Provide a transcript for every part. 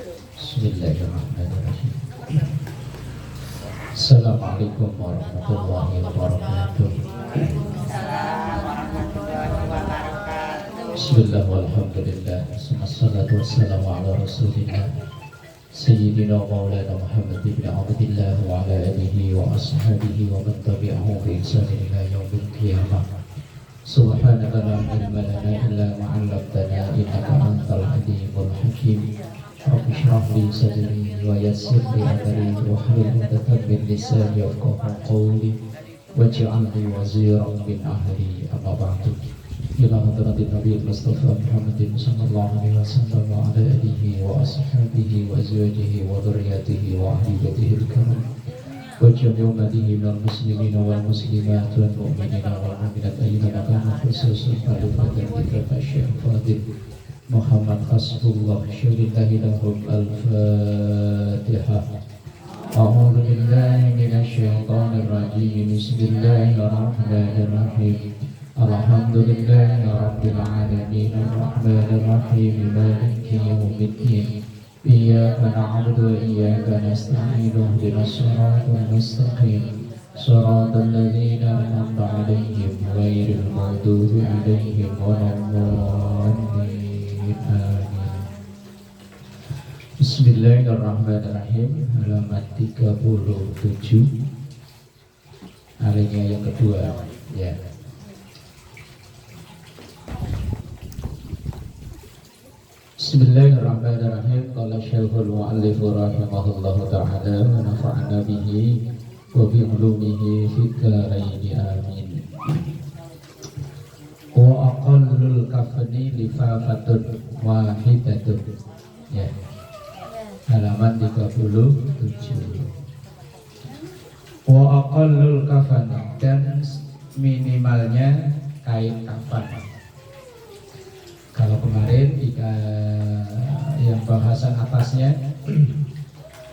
Bismillahirrahmanirrahim. Assalamualaikum warahmatullahi wabarakatuh. Bismillah walhamdulillah. Wassalatu wassalamu ala rasulillah Sayyidina Maulana Muhammad ibn Abdillah wa ala alihi wa ashabihi wa man tabi'ahu bi ihsan ila yaumil qiyamah. Subhanaka la ilma lana illa ma 'allamtana innaka antal alimul hakim. Rabbi shrah li sadri wa yassir li amri wahlul 'uqdatam min lisani yafqahu qawli waj'al li waziran min ahli. Amma ba'du. Ila hadratin Nabi Mustafa Muhammadin sallallahu alaihi wasallam wa ala alihi wa ashabihi wa azwajihi wa dhurriyyatihi wa ahli baitihi al-kiram wa jami'i ummatihi minal muslimina wal muslimat wal mu'minina wal mu'minat ayyuhal kana khususan al-fadil kita Syekh Fadil Muhammad Hasbullah syurillahi lahum al-Fatihah. A'udzu billahi minasy syaithanir rajim. Bismillahirrahmanirrahim. Alhamdulillahi rabbil alamin arrahmanir rahim maliki yaumiddin iyyaka na'budu wa iyyaka nasta'in ihdinas siratal mustaqim siratal ladzina an'amta 'alaihim ghairil maghdubi 'alaihim waladdallin. Bismillahirrahmanirrahim. Halaman 37. Alinea yang kedua ya. Bismillahirrahmanirrahim. Qala Syekhul Mu'allif rahimahullahu ta'ala wa nafa'ana bihi wa bi ulumihi fid dharain amin. Wa aqallul kafani lifafatun wahidatun. Ya. Halaman 37. Wa aqallul kafani, dan minimalnya kain kafan. Kalau kemarin yang bahasan atasnya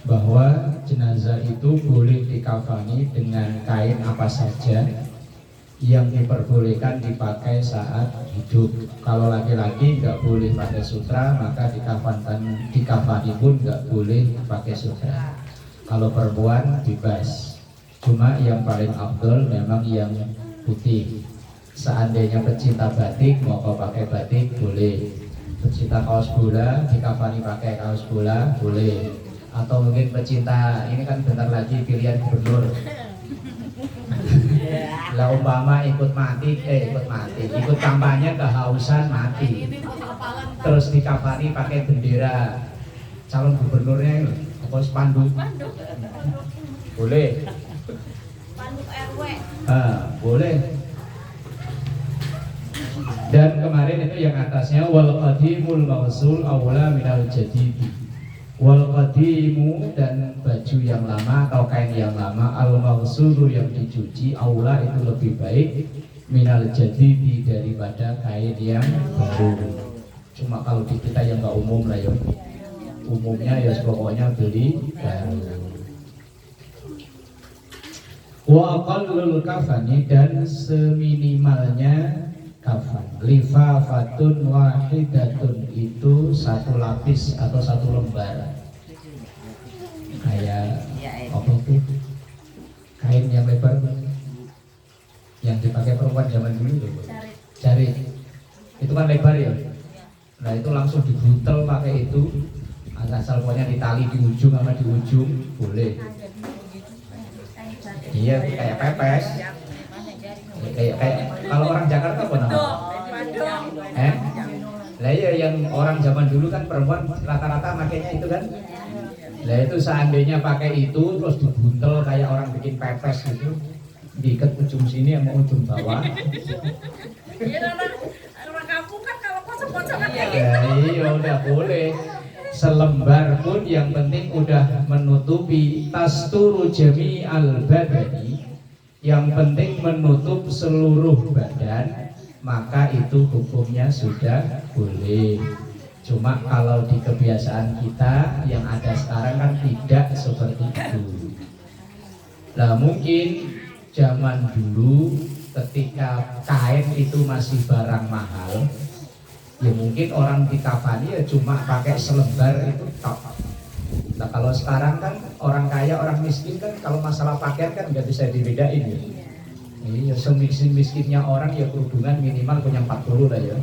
bahwa jenazah itu boleh dikafani dengan kain apa saja yang diperbolehkan dipakai saat hidup. Kalau laki-laki nggak boleh pakai sutra, maka dikafani pun nggak boleh pakai sutra. Kalau perempuan bebas, cuma yang paling afdol memang yang putih. Seandainya pecinta batik mau pakai batik boleh, pecinta kaos bola dikafani pakai kaos bola boleh, atau mungkin pecinta ini kan bentar lagi pilihan gubernur lah umpama ikut kampanye kehausan mati, terus dikafani pakai bendera calon gubernurnya atau spanduk boleh, spanduk RW boleh. Dan kemarin itu yang atasnya wal qadimul mawsul awla minal jadidi. Wal qadimu, dan baju yang lama atau kain yang lama, al mawsulu yang dicuci, awla itu lebih baik minal jadidi daripada kain yang baru. Cuma kalau di kita yang nggak umum lah ya, umumnya ya pokoknya beli baru. Wa aqallul kafani, dan seminimalnya kafan lifafatun wahidatun, itu satu lapis atau satu lembar. Kayak apa itu kain yang lebar yang dipakai perempuan zaman dulu, jarit itu kan lebar ya. Nah itu langsung dibuntel pakai itu, asal pokoknya ditali di ujung sama di ujung boleh. Iya kayak pepes. Kayak kalau orang Jakarta apa namanya? Lah iya, yang orang zaman dulu kan perempuan rata-rata makainya itu kan. Lah itu seandainya pakai itu terus dibuntel kayak orang bikin pepes gitu, diikat ujung sini sama ujung bawah. Iya, orang kampung kan kalau kocok-kocokan kayak gitu. Iya udah boleh. Selembar pun yang penting udah menutupi tasturu jami al-badani, yang penting menutup seluruh badan, maka itu hukumnya sudah boleh. Cuma kalau di kebiasaan kita yang ada sekarang kan tidak seperti itu. Nah mungkin zaman dulu ketika kain itu masih barang mahal, ya mungkin orang dikafani ya cuma pakai selembar itu tok. Nah kalau sekarang kan orang kaya orang miskin kan kalau masalah pakaian kan nggak bisa dibedain ya. Iya, semiskin-miskinnya orang ya kerudungan minimal punya 40 lah ya.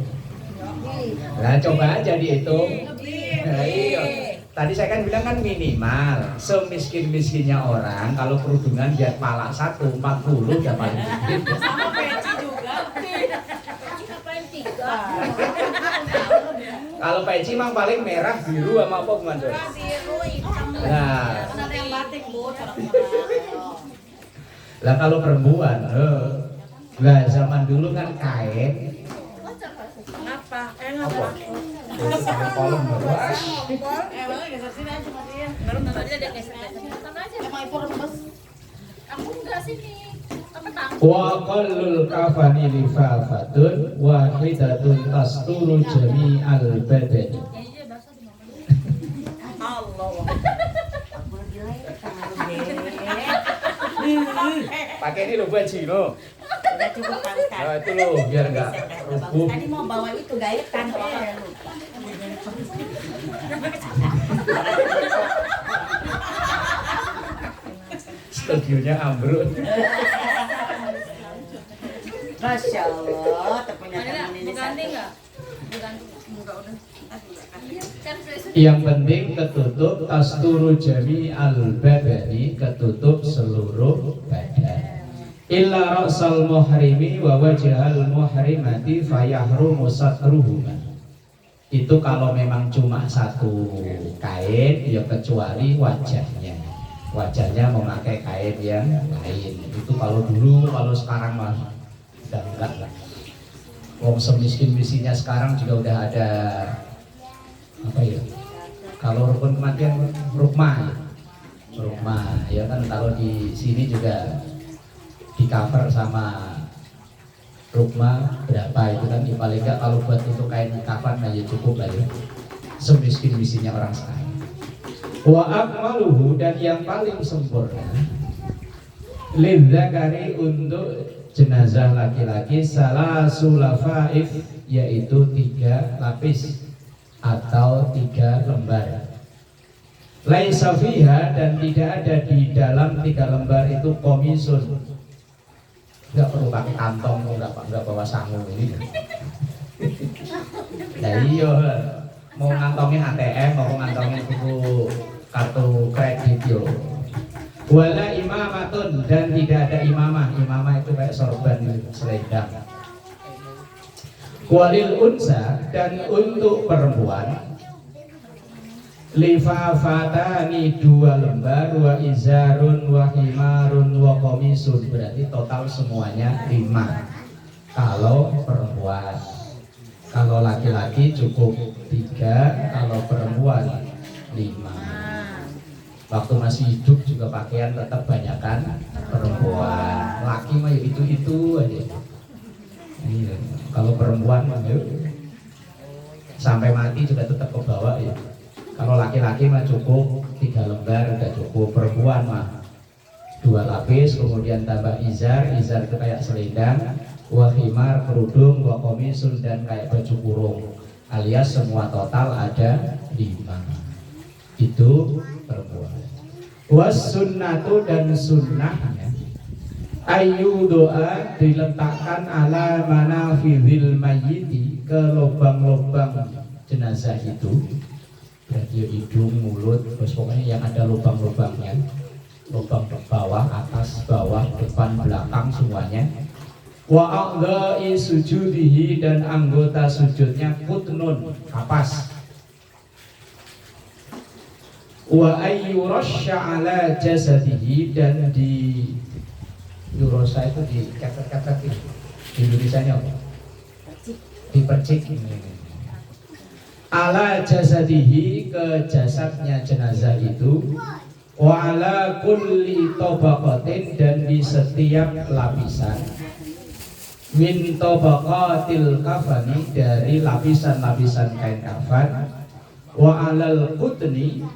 Nah coba aja dihitung. Nah, iya. Tadi saya kan bilang kan minimal. Semiskin-miskinnya orang kalau kerudungan dia palak 1, 40 ya paling sedikit. Sama peci juga. Ngapain 3? Kalau peci mah paling merah, biru sama apa bukan tuh? Biru, hitam. Nah, Ada yang batik, Bu. lah kalau perempuan, lah zaman dulu kan kain. Apa? Apa? Sama kolom beras. Aku enggak sini. Apa tahu? Wa qallul kafani lifafatun wahidatun tasturu jami'al badani. Iya, bahasa di mana? Allah. Pakai ini lo buat sih lo. Udah cukup angkat. Nah, itu loh biar enggak rubuh. Tadi mau bawa itu gaetan kalau lupa. Studionya ambruk. Masya Allah, terpunya teman ini Ganti satu. enggak? Ganti. Enggak udah. Kan Yang penting ketutup tasturu jami'al badani, ketutup seluruh badan. Illa ra'sal muhrimi wa wajhal muhrimati fayahrumu satruhuma. Itu kalau memang cuma satu kain ya kecuali wajahnya. Wajahnya memakai kain yang lain. Itu kalau dulu, kalau sekarang mah udah enggak lah. Wong semiskin-miskinnya sekarang juga udah ada apa ya? Kalau rukun kematian rukmah ya kan, kalau di sini juga di cover sama rukmah berapa itu kan, ya paling enggak kalau buat untuk kain kafan aja cukup lah ya, semiskin-miskinnya orang sekarang. Wa akmaluhu, dan yang paling sempurna lidzakari, untuk jenazah laki-laki, salasul lafaif, yaitu 3 lapis atau 3 lembar. Laisa fiha, dan tidak ada di dalam 3 lembar itu komisun. Enggak perlu pakai kantong, enggak bawa sangu ini. Nah iya, mau ngantongin ATM, mau ngantongin buku kartu kredit yo. Wala imamatun, dan tidak ada imamah. Imamah itu kayak sorban selendang. Walil unsa, dan untuk perempuan lifafatani 2 lembar, wa izarun wa himarun wa komisun, berarti total semuanya 5 kalau perempuan. Kalau laki-laki cukup 3, kalau perempuan 5. Waktu masih hidup juga pakaian tetap banyakan perempuan. Laki mah ya itu aja. Iya. Kalau perempuan mah sampai mati juga tetap ke bawah ya. Kalau laki-laki mah cukup 3 lembar udah cukup. Perempuan mah 2 lapis, kemudian tambah izar itu kayak selendang, wahimar kerudung, wakomisun, dan kayak baju kurung, alias semua total ada 5. Itu perempuan. Was sunnatu, dan sunnahnya ayu doa diletakkan ala manafidhil mayyiti, ke lubang-lubang jenazah itu. Berarti hidung, mulut, terus pokoknya yang ada lubang-lubangnya, lubang bawah, atas, bawah, depan, belakang, semuanya. Wa a'dha'i sujudihi, dan anggota sujudnya kutnun, kapas. Wa ayyurasya ala jasadihi, dan di yurosya itu di kepet-kepet itu. Di Indonesianya apa? Dipercik. Ala jasadihi, ke jasadnya jenazah itu. Wa ala kulli tabaqatin, dan di setiap lapisan. Min tabaqatil kafani, dari lapisan-lapisan kain kafan. Wa alal qutni,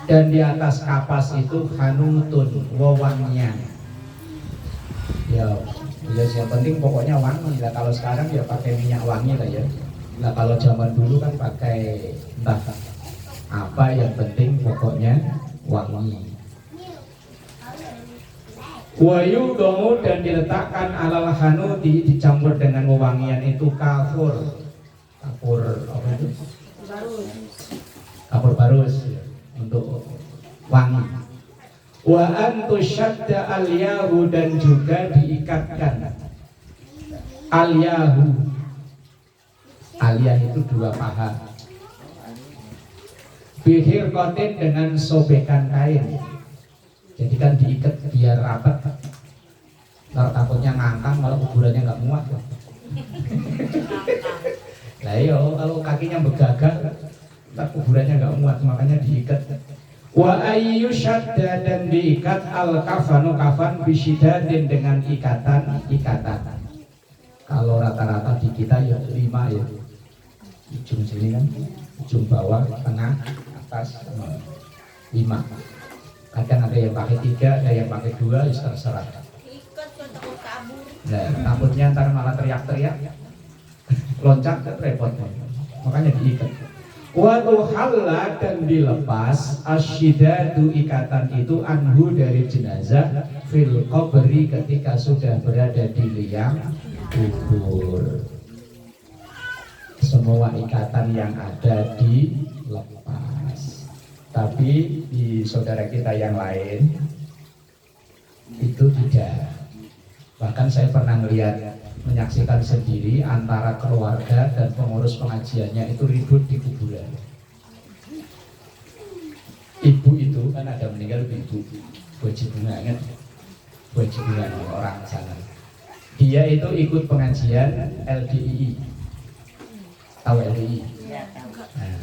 dan di atas kapas itu hanutun, wewangian. Ya yang penting pokoknya wangi lah. Kalau sekarang ya pakai minyak wangi lah ya. Nah kalau zaman dulu kan pakai entah apa, yang penting pokoknya pokoknya wangi. Wayu domo dan diletakkan alal hanudi dicampur dengan wewangian itu kafur apa itu? Kafur barus ya, untuk wangi. Wa antu syadda al-yahu dan juga diikatkan al-yahu. Aliyah itu dua paha. Bihir kotin dengan sobekan kain. Jadi kan diikat biar rapat. Kalau takutnya ngangkang malah kuburannya nggak muat. Nah iya, kalau kakinya begagak, ntar kuburannya nggak muat, makanya diikat. Wa ayyu syadda dan diikat al kafanu kafan bisyidadin dengan ikatan. Kalau rata-rata di kita ya 5 ya. Ujung sini kan, ujung bawah, tengah, atas, 5. Kadang ada yang pakai 3, ada yang pakai 2, ya terserah. Nah, takutnya ntar malah teriak-teriak, loncat kan repot, makanya diikat. Waduh halla dan dilepas asyidatu ikatan itu anhu dari jenazah fil qabri ketika sudah berada di liang kubur. Semua ikatan yang ada dilepas. Tapi di saudara kita yang lain itu tidak. Bahkan saya pernah melihat, menyaksikan sendiri antara keluarga dan pengurus pengajiannya itu ribut di kuburan. Ibu itu kan ada meninggal ibu, wajib bunga kan? Wajib bunga orang sana. Dia itu ikut pengajian LDII. Tahu LDII? Nah,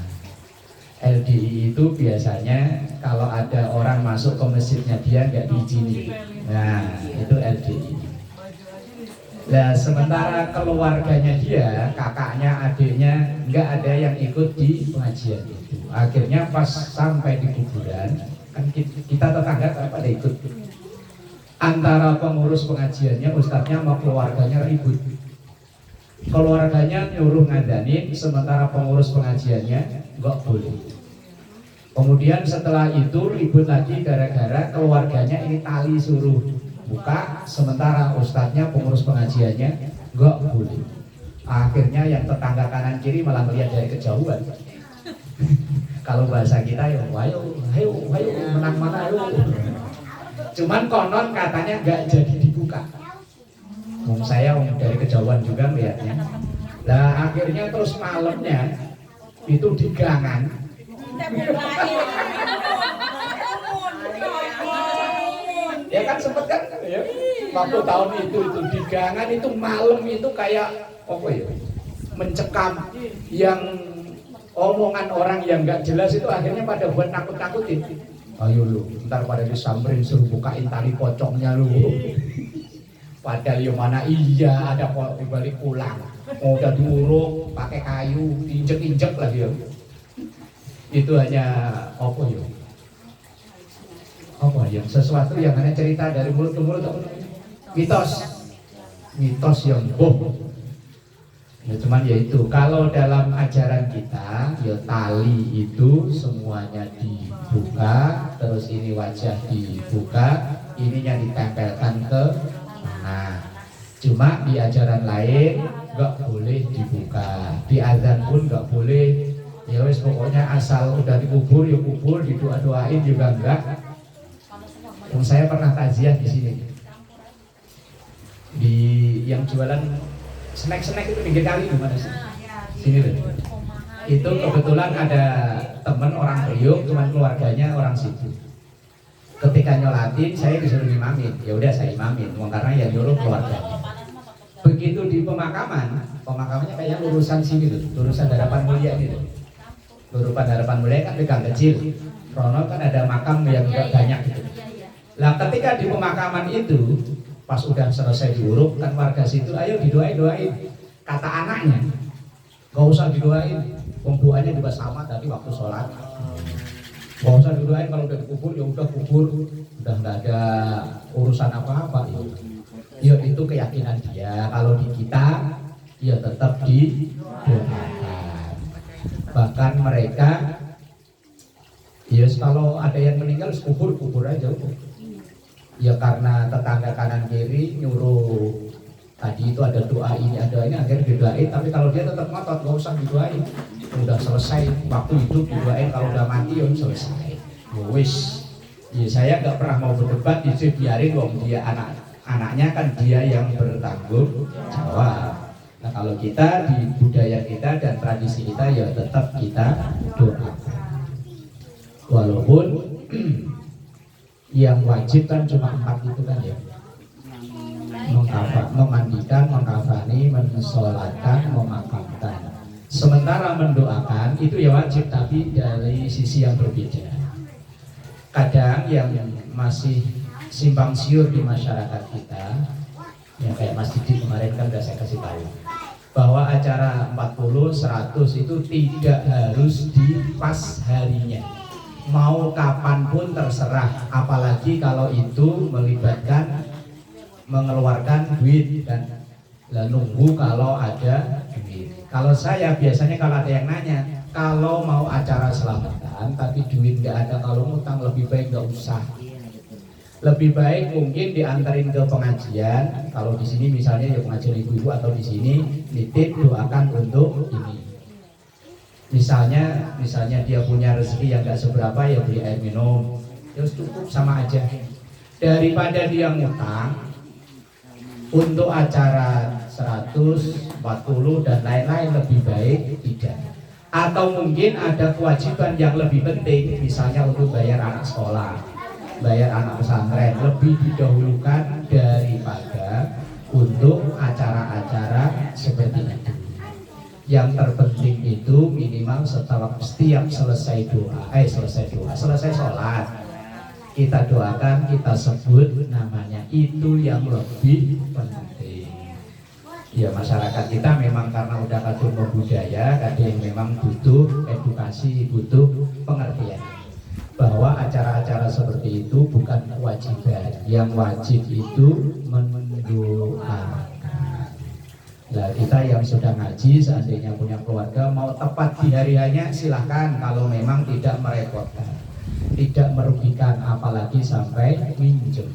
LDI itu biasanya kalau ada orang masuk ke masjidnya dia nggak diizini. Nah, itu LDI. Nah, sementara keluarganya dia, kakaknya, adiknya nggak ada yang ikut di pengajian itu. Akhirnya pas sampai di kuburan, kan kita tetangga kan pada ikut. Antara pengurus pengajiannya, ustadznya sama keluarganya ribut. Keluarganya nyuruh ngadanin, sementara pengurus pengajiannya nggak boleh. Kemudian setelah itu ribut lagi gara-gara keluarganya ini tali suruh buka, sementara ustadznya pengurus pengajiannya nggak boleh. Akhirnya yang tetangga kanan kiri malah melihat dari kejauhan. Kalau bahasa kita ya, ayo menang mana ayo. Cuman konon katanya nggak jadi dibuka. Saya dari kejauhan juga melihatnya. Nah akhirnya terus malamnya itu di gangan. Ya kan sempet kan ya, waktu tahun itu di gangan itu malam itu kayak apa ya, mencekam yang omongan orang yang nggak jelas itu akhirnya pada buat nakut-nakutin. Ayo lu, ntar pada disamperin suruh bukain tali pocongnya lu. Padahal yang mana iya ada kok dibalik pulang, udah diuruk pakai kayu, diinjek-injek lagi ya. Itu hanya apa ya? Apa ya? Sesuatu yang hanya cerita dari mulut ke mulut, mitos yang bohong. Ya cuman ya itu, kalau dalam ajaran kita ya tali itu semuanya dibuka, terus ini wajah dibuka, ininya ditempelkan ke tanah. Cuma di ajaran lain nggak boleh dibuka, di azan pun nggak boleh. Ya wes pokoknya asal udah dikubur ya kubur, didoa-doain juga enggak. Saya pernah takziah di sini, di yang jualan snack itu pinggir kali di mana sih? Sini loh. Itu kebetulan ada temen orang Priok, cuman keluarganya orang situ. Ketika nyolatin, saya disuruh imamin. Ya udah saya imamin, karena yang nyuruh keluarganya. Begitu di pemakamannya kayak lurusan sini loh, lurusan Harapan Mulia ini loh. Lurusan Harapan Mulia kan pegang kecil. Rono kan ada makam yang enggak banyak gitu. Nah ketika di pemakaman itu pas udah selesai diuruk kan warga situ, ayo didoain. Kata anaknya, gak usah didoain, doanya juga sama tadi waktu sholat. Gak usah didoain, kalau udah dikubur ya udah kubur, udah nggak ada urusan apa-apa. Ya itu keyakinan dia. Kalau di kita, ya tetap didoakan. Bahkan mereka Yes, kalau ada yang meninggal kubur aja udah. Ya karena tetangga kanan kiri nyuruh tadi itu ada doa ini akhirnya didoain, tapi kalau dia tetap ngotot nggak usah didoain, udah selesai waktu hidup didoain, kalau udah mati ya selesai. Ya wis, ya saya nggak pernah mau berdebat, itu biarin wong dia anaknya kan dia yang bertanggung jawab. Nah kalau kita di budaya kita dan tradisi kita ya tetap kita doakan, walaupun yang wajib kan cuma 4 itu kan ya, memandikan, mengkafani, mensolatkan, memakamkan. Sementara mendoakan itu ya wajib, tapi dari sisi yang berbeda. Kadang yang masih simpang siur di masyarakat kita, yang kayak Mas Didi kemarin kan udah saya kasih tahu, bahwa acara 40, 100 itu tidak harus di pas harinya, mau kapanpun terserah, apalagi kalau itu melibatkan mengeluarkan duit dan nunggu kalau ada duit. Kalau saya biasanya kalau ada yang nanya, kalau mau acara selamatan tapi duit nggak ada, kalau ngutang lebih baik nggak usah. Lebih baik mungkin diantarin ke pengajian. Kalau di sini misalnya ya pengajian ibu-ibu, atau di sini nitip doakan untuk ini. Misalnya dia punya rezeki yang nggak seberapa, ya beli air minum, terus cukup, sama aja. Daripada dia ngutang untuk acara 100, 40 dan lain-lain, lebih baik tidak. Atau mungkin ada kewajiban yang lebih penting, misalnya untuk bayar anak sekolah, bayar anak pesantren, lebih didahulukan daripada untuk acara-acara seperti itu. Yang terpenting itu minimal setelah setiap selesai sholat, kita doakan, kita sebut namanya, itu yang lebih penting. Ya masyarakat kita memang karena udah kadung budaya, kadang memang butuh edukasi, butuh pengertian bahwa acara-acara seperti itu bukan kewajiban. Yang wajib itu mendoakan. Nah kita yang sudah ngaji, seandainya punya keluarga, mau tepat di hari hanya silahkan, kalau memang tidak merepotkan, tidak merugikan, apalagi sampai minjem.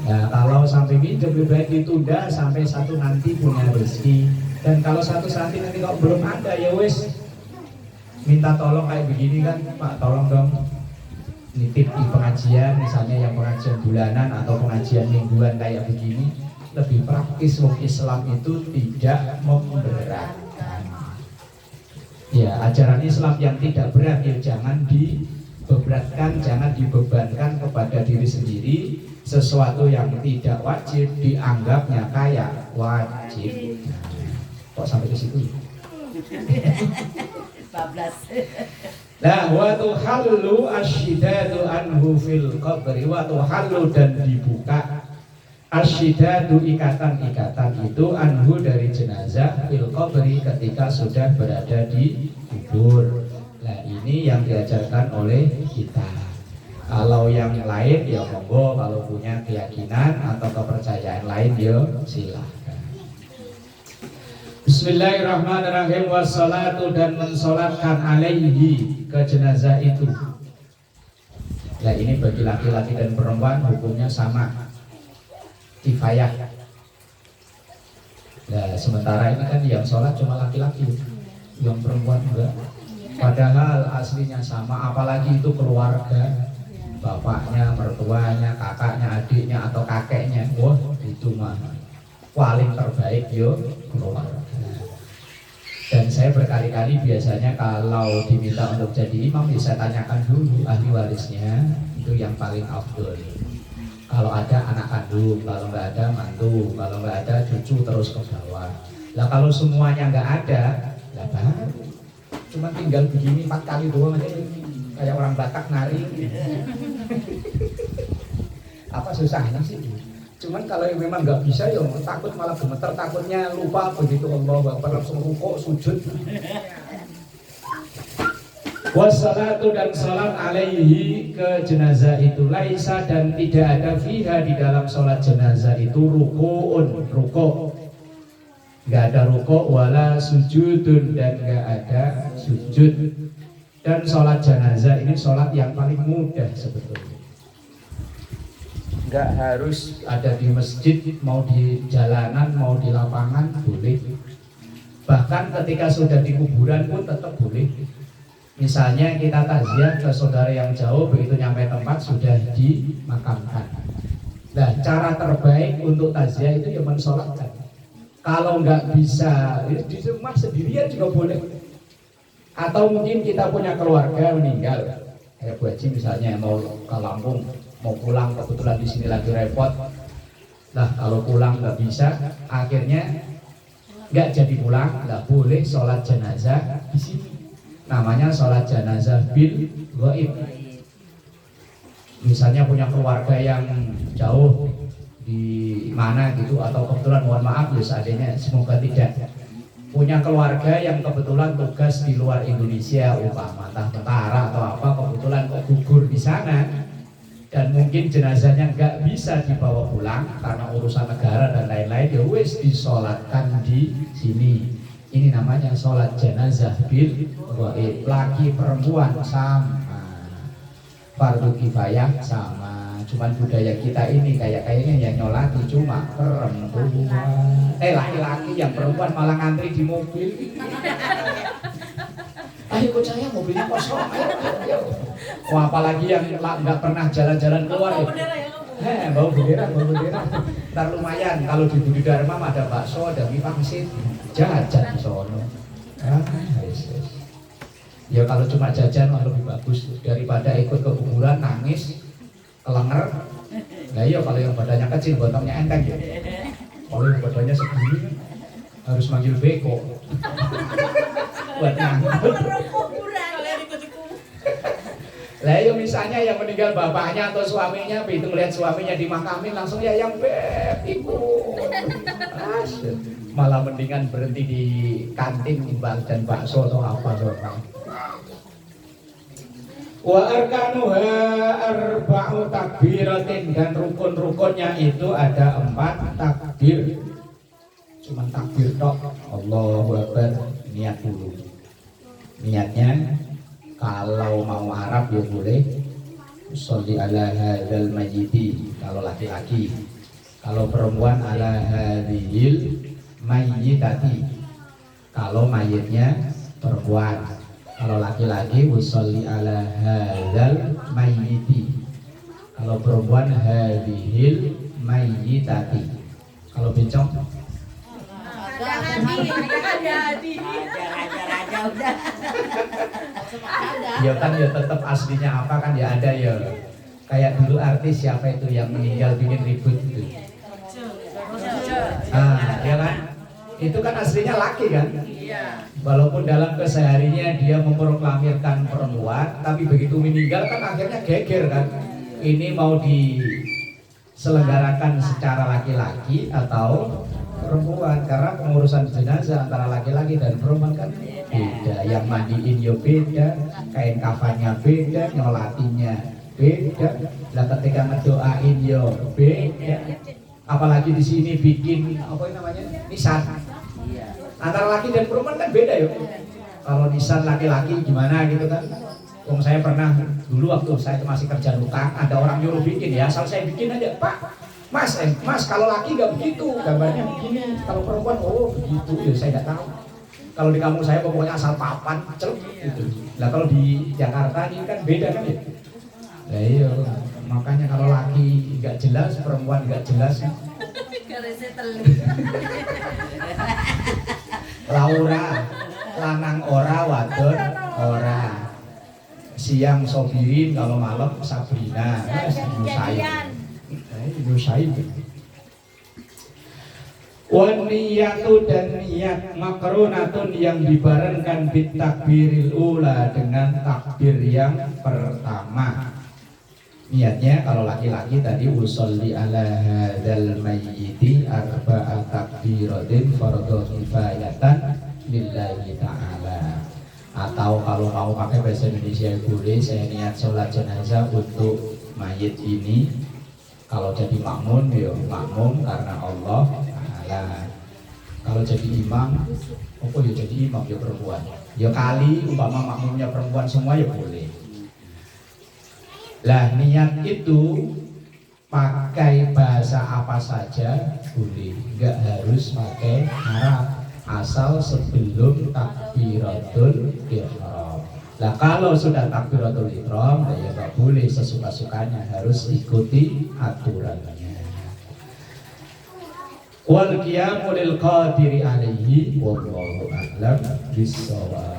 Nah kalau sampai minjem lebih baik ditunda sampai satu nanti punya rezeki. Dan kalau satu saat nanti kalau belum ada, ya wes minta tolong kayak begini kan, Pak tolong dong nitip di pengajian, misalnya yang pengajian bulanan atau pengajian mingguan kayak begini, lebih praktis. Wong Islam itu tidak memberatkan. Ya ajaran Islam yang tidak berat, ya jangan diberatkan, jangan dibebankan kepada diri sendiri. Sesuatu yang tidak wajib dianggapnya kayak wajib. Kok sampai ke situ? 14. Nah, wa tuhallu asyidatu anhu fil qabri, wa tuhallu dan dibuka asyidatu ikatan-ikatan itu anhu dari jenazah fil qabri ketika sudah berada di kubur. Nah, ini yang diajarkan oleh kita. Kalau yang lain ya monggo, kalau punya keyakinan atau kepercayaan lain ya silahkan. Bismillahirrahmanirrahim. Wassalatu dan mensolatkan alaihi ke jenazah itu. Nah ini bagi laki-laki dan perempuan hukumnya sama, kifayah. Nah sementara ini kan yang sholat cuma laki-laki, yang perempuan enggak. Padahal aslinya sama, apalagi itu keluarga, bapaknya, mertuanya, kakaknya, adiknya atau kakeknya. Wah itu mah paling terbaik yo keluarga. Dan saya berkali-kali biasanya kalau diminta untuk jadi imam, bisa tanyakan dulu ahli warisnya, itu yang paling afdol. Kalau ada anak kandung, kalau nggak ada mantu, kalau nggak ada cucu terus ke bawah. Lah kalau semuanya nggak ada, lah baru cuma tinggal begini 4 kali doang aja, kayak orang Batak nari. Apa susahnya sih? Cuman kalau yang memang nggak bisa ya takut malah gemeter, takutnya lupa begitu Allah Akbar langsung rukuk sujud. Wassalatu dan salat alaihi ke jenazah itu, laisa dan tidak ada fiha di dalam salat jenazah itu ruku'un, rukuk. Nggak ada rukuk, wala sujudun dan nggak ada sujud. Dan sholat jenazah ini sholat yang paling mudah sebetulnya. Nggak harus ada di masjid, mau di jalanan, mau di lapangan, boleh. Bahkan ketika sudah di kuburan pun tetap boleh. Misalnya kita takziah ke saudara yang jauh, begitu nyampe tempat sudah dimakamkan. Nah, cara terbaik untuk takziah itu ya mensolatkan. Kalau nggak bisa, ya di rumah sendirian juga boleh. Atau mungkin kita punya keluarga meninggal, kayak Bu Haji misalnya mau ke Lampung, mau pulang, kebetulan di sini lagi repot. Nah, kalau pulang nggak bisa, akhirnya nggak jadi pulang, nggak boleh sholat jenazah di sini. Namanya sholat jenazah bil ghaib. Misalnya punya keluarga yang jauh di mana gitu, atau kebetulan mohon maaf ya seadanya, semoga tidak, punya keluarga yang kebetulan tugas di luar Indonesia, umpama entah tentara atau apa, kebetulan kok gugur di sana dan mungkin jenazahnya nggak bisa dibawa pulang karena urusan negara dan lain-lain, ya wis disolatkan di sini. Ini namanya sholat jenazah bil ghaib. Laki perempuan sama, fardu kifayah sama. Cuman budaya kita ini kayaknya yang nyolati cuma perempuan. Laki-laki, yang perempuan malah ngantri di mobil. Ayo ikut saya, mobilnya kosong. Ayo. Wah, apalagi yang nggak pernah jalan-jalan keluar ya. Bawa bendera. Ntar lumayan kalau di Budi Dharma ada bakso, ada mie pangsit, jajan sono. Ya kalau cuma jajan mah lebih bagus daripada ikut ke kuburan nangis kelenger. Nah iya, kalau yang badannya kecil botongnya enteng ya. Kalau yang badannya segini harus manggil beko buat ngangkut. Lah ya misalnya yang meninggal bapaknya atau suaminya, begitu melihat suaminya dimakamin langsung ya yang beb ikut. Malah mendingan berhenti di kantin dan bakso atau apa coba. Wa arkanuha arba'u takbiratin, dan rukun-rukunnya itu ada 4 takbir. Cuman takbir tok, Allahu Akbar, niat dulu. Niatnya kalau mau Arab ya boleh sholli ala hadzal mayyiti kalau laki-laki. Kalau perempuan ala hadzil mayyitati kalau mayitnya perempuan. Kalau laki-laki sholli ala hadzal mayyiti. Kalau perempuan hadzil mayyitati. Kalau bencong Raja udah. ya kan ya tetap aslinya apa kan ya ada ya. Kayak dulu artis siapa itu yang meninggal bikin ribut itu. Ya kan? Itu kan aslinya laki kan? Walaupun dalam kesehariannya dia memproklamirkan perempuan, tapi begitu meninggal kan akhirnya geger kan. Ini mau diselenggarakan secara laki-laki atau perempuan, karena pengurusan jenazah antara laki-laki dan perempuan kan beda. Yang mandiin ya beda, kain kafannya beda, nyolatinya beda. Lah ketika ngedoain ya beda. Apalagi di sini bikin apa namanya? Nisan. Antara laki dan perempuan kan beda ya. Kalau nisan laki-laki gimana gitu kan. Wong saya pernah dulu waktu saya masih kerja tukang, ada orang nyuruh bikin ya, asal saya bikin aja, Pak. Mas, kalau laki nggak begitu, gambarnya begini. Kalau perempuan, oh begitu, ya saya nggak tahu. Kalau di kampung saya pokoknya asal papan, celuk gitu. Lah kalau di Jakarta ini kan beda kan ya. Nah iya, makanya kalau laki nggak jelas, perempuan nggak jelas. Laura, lanang ora, wadon ora. Siang Sobirin, kalau malam Sabrina. Yusaib. Waniyatu, dan niat makrunatun yang dibarengkan bit takbiril ula, dengan takbir yang pertama. Niatnya kalau laki-laki tadi usolli ala hadzal mayyiti arba'a takbiratin fardhu kifayatan lillahi ta'ala. Atau kalau mau pakai bahasa Indonesia boleh, saya niat sholat jenazah untuk mayit ini. Kalau jadi makmum ya makmum karena Allah Ta'ala. Kalau jadi imam, apa ya jadi imam ya perempuan. Ya kali umpama makmumnya perempuan semua ya boleh. Lah niat itu pakai bahasa apa saja boleh, nggak harus pakai Arab, asal sebelum takbiratul ihram. Lah kalau sudah takbiratul ihram, ya nggak boleh sesuka-sukanya, harus ikuti aturannya. Wal qiyamu lil qadiri alaihi wallahu a'lam bissawab.